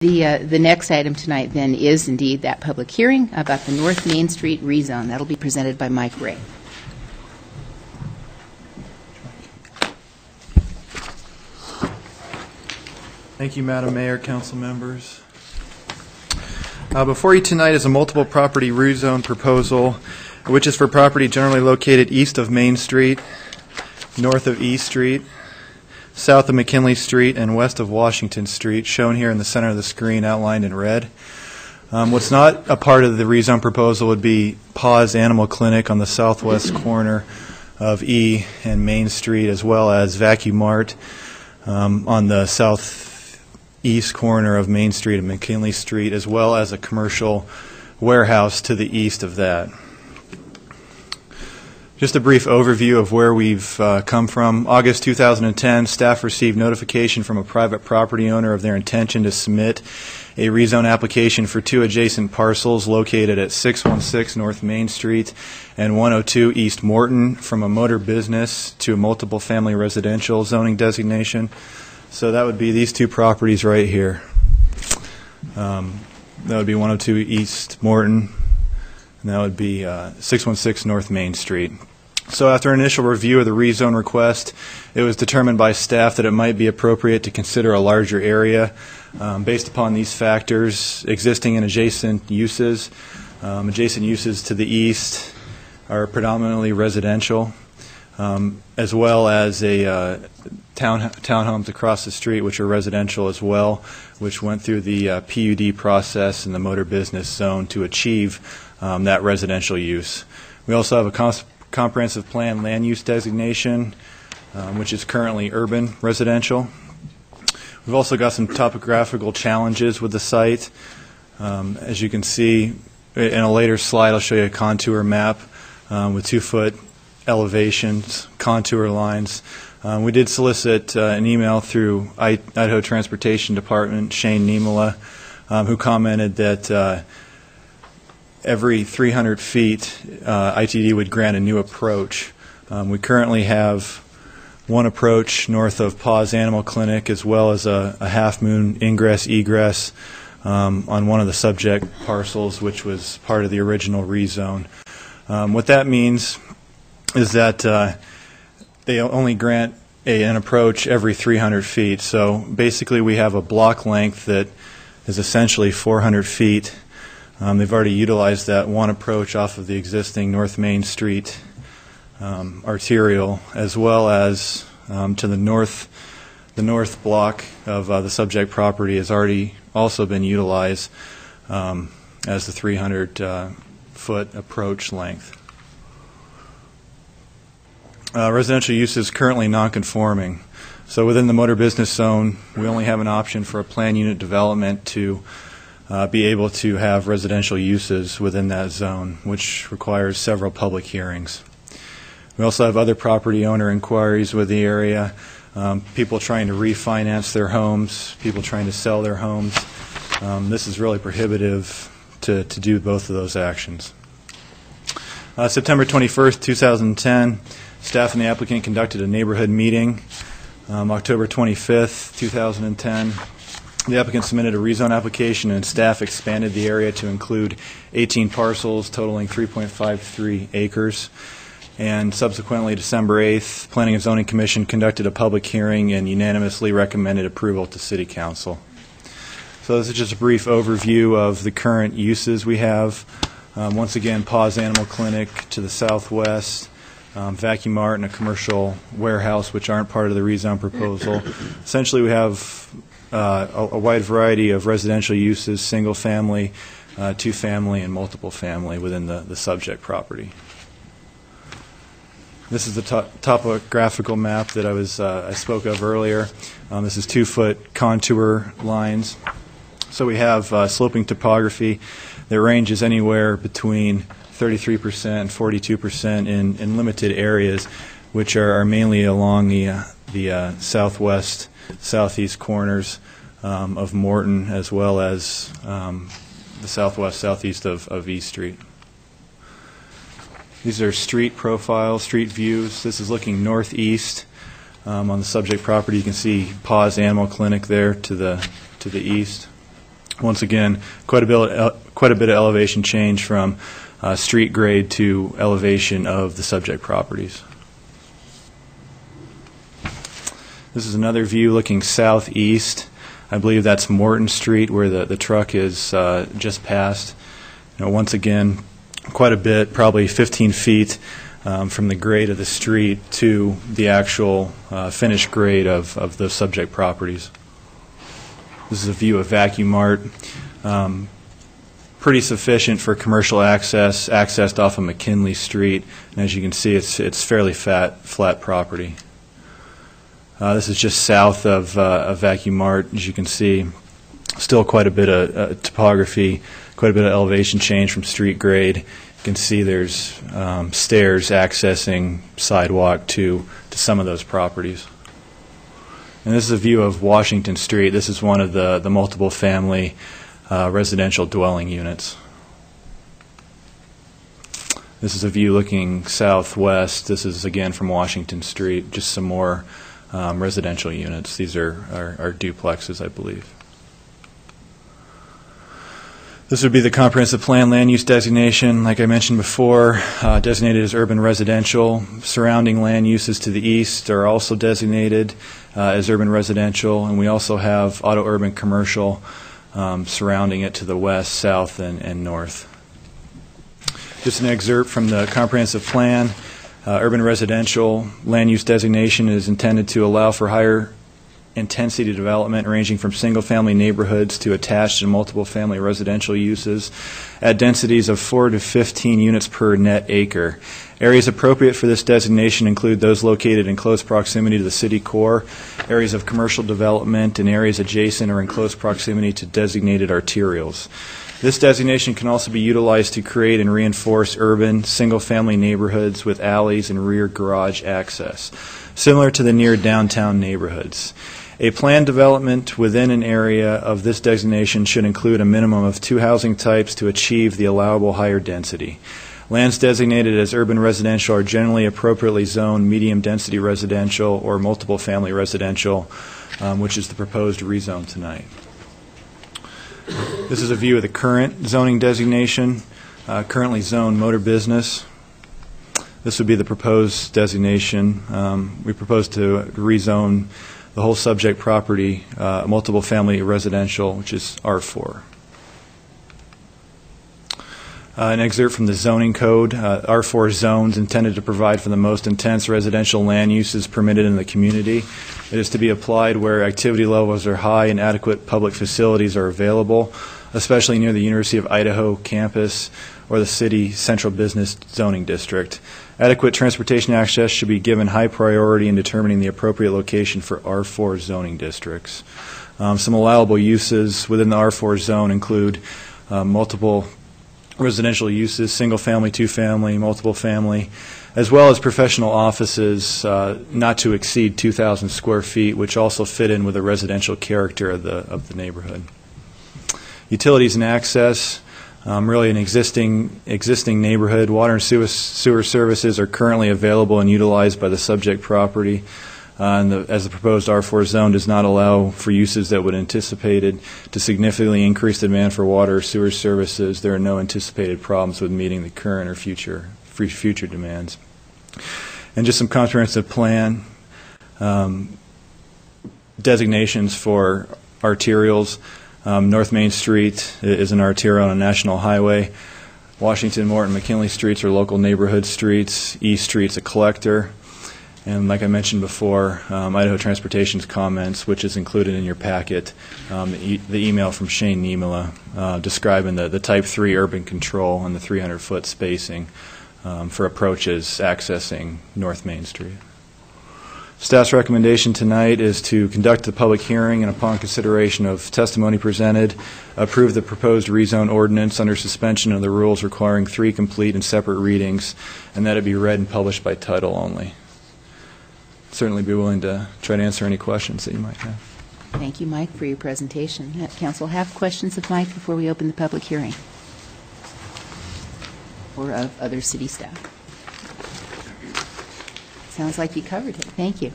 The next item tonight then is indeed that public hearing about the North Main Street rezone. That'll be presented by Mike Ray. Thank you, Madam Mayor, council members. Before you tonight is a multiple property rezone proposal, which is for property generally located east of Main Street, north of E Street, south of McKinley Street, and west of Washington Street, shown here in the center of the screen, outlined in red. What's not a part of the rezone proposal would be Paws Animal Clinic on the southwest corner of E and Main Street, as well as Vacuum Mart on the southeast corner of Main Street and McKinley Street, as well as a commercial warehouse to the east of that. Just a brief overview of where we've come from. August 2010, staff received notification from a private property owner of their intention to submit a rezone application for two adjacent parcels located at 616 North Main Street and 102 East Morton from a motor business to a multiple family residential zoning designation. So that would be these two properties right here. That would be 102 East Morton, and that would be 616 North Main Street. So after an initial review of the rezone request, it was determined by staff that it might be appropriate to consider a larger area based upon these factors: existing and adjacent uses. Adjacent uses to the east are predominantly residential, as well as townhomes across the street, which are residential as well, which went through the PUD process in the motor business zone to achieve that residential use. We also have a comprehensive plan land use designation, which is currently urban residential. We've also got some topographical challenges with the site. As you can see in a later slide, I'll show you a contour map with 2-foot elevations, contour lines. We did solicit an email through Idaho Transportation Department, Shane Niemela, who commented that every 300 feet, ITD would grant a new approach. We currently have one approach north of Paws Animal Clinic, as well as a half-moon ingress-egress on one of the subject parcels, which was part of the original rezone. What that means is that they only grant an approach every 300 feet. So basically we have a block length that is essentially 400 feet. They've already utilized that one approach off of the existing North Main Street arterial, as well as to the north block of the subject property has already also been utilized as the 300-foot approach length. Residential use is currently non-conforming. So within the motor business zone, we only have an option for a plan unit development to be able to have residential uses within that zone, which requires several public hearings. We also have other property owner inquiries with the area, people trying to refinance their homes, people trying to sell their homes. This is really prohibitive to do both of those actions. September 21st, 2010, staff and the applicant conducted a neighborhood meeting. October 25th, 2010, the applicant submitted a rezone application, and staff expanded the area to include 18 parcels totaling 3.53 acres. And subsequently, December 8th, Planning and Zoning Commission conducted a public hearing and unanimously recommended approval to City Council. So this is just a brief overview of the current uses we have. Once again, Paws Animal Clinic to the southwest, Vacuum Mart and a commercial warehouse, which aren't part of the rezone proposal. Essentially, we have a wide variety of residential uses: single family, two family, and multiple family within the subject property. This is the topographical map that I spoke of earlier. This is 2-foot contour lines. So we have sloping topography that ranges anywhere between 33% and 42% in limited areas, which are mainly along the southwest, southeast corners of Morton, as well as the southwest, southeast of E Street. These are street profiles, street views. This is looking northeast on the subject property. You can see Paws Animal Clinic there to the east. Once again, quite a bit of elevation change from street grade to elevation of the subject properties. This is another view looking southeast. I believe that's Morton Street where the truck is just passed. Once again, quite a bit, probably 15 feet from the grade of the street to the actual finished grade of the subject properties. This is a view of Vacuum Mart. Pretty sufficient for commercial access, accessed off of McKinley Street. And as you can see, it's fairly flat property. This is just south of Vacuum Mart. As you can see, still quite a bit of topography, quite a bit of elevation change from street grade. You can see there's stairs accessing sidewalk to some of those properties. And this is a view of Washington Street. This is one of the multiple family residential dwelling units. This is a view looking southwest. This is again from Washington Street, just some more residential units. These are duplexes, I believe. This would be the comprehensive plan land use designation, like I mentioned before, designated as urban residential. Surrounding land uses to the east are also designated as urban residential, and we also have auto urban commercial surrounding it to the west, south, and north. Just an excerpt from the comprehensive plan. Urban residential land use designation is intended to allow for higher intensity development ranging from single-family neighborhoods to attached and multiple-family residential uses at densities of 4 to 15 units per net acre. Areas appropriate for this designation include those located in close proximity to the city core, areas of commercial development, and areas adjacent or in close proximity to designated arterials. This designation can also be utilized to create and reinforce urban, single-family neighborhoods with alleys and rear garage access, similar to the near downtown neighborhoods. A planned development within an area of this designation should include a minimum of 2 housing types to achieve the allowable higher density. Lands designated as urban residential are generally appropriately zoned medium-density residential or multiple-family residential, which is the proposed rezone tonight. This is a view of the current zoning designation, currently zoned motor business. This would be the proposed designation. We propose to rezone the whole subject property, multiple family residential, which is R4. An excerpt from the zoning code. R4 zones intended to provide for the most intense residential land uses permitted in the community. It is to be applied where activity levels are high and adequate public facilities are available, especially near the University of Idaho campus or the city central business zoning district. Adequate transportation access should be given high priority in determining the appropriate location for R4 zoning districts. Some allowable uses within the R4 zone include multiple residential uses, single family, two family, multiple family, as well as professional offices not to exceed 2,000 square feet, which also fit in with the residential character of the neighborhood. Utilities and access. Really an existing neighborhood. Water and sewer services are currently available and utilized by the subject property. As the proposed R4 zone does not allow for uses that would anticipated to significantly increase the demand for water or sewer services, there are no anticipated problems with meeting the current or future demands. And just some comprehensive plan designations for arterials. North Main Street is an arterial on a national highway. Washington, Morton, McKinley streets are local neighborhood streets. East Street's a collector. And like I mentioned before, Idaho Transportation's comments, which is included in your packet, the email from Shane Niemela describing the Type 3 urban control and the 300-foot spacing for approaches accessing North Main Street. Staff's recommendation tonight is to conduct the public hearing and upon consideration of testimony presented, approve the proposed rezone ordinance under suspension of the rules requiring 3 complete and separate readings, and that it be read and published by title only. Certainly be willing to try to answer any questions that you might have. Thank you, Mike, for your presentation. Council have questions of Mike before we open the public hearing, or of other city staff? Sounds like you covered it. Thank you.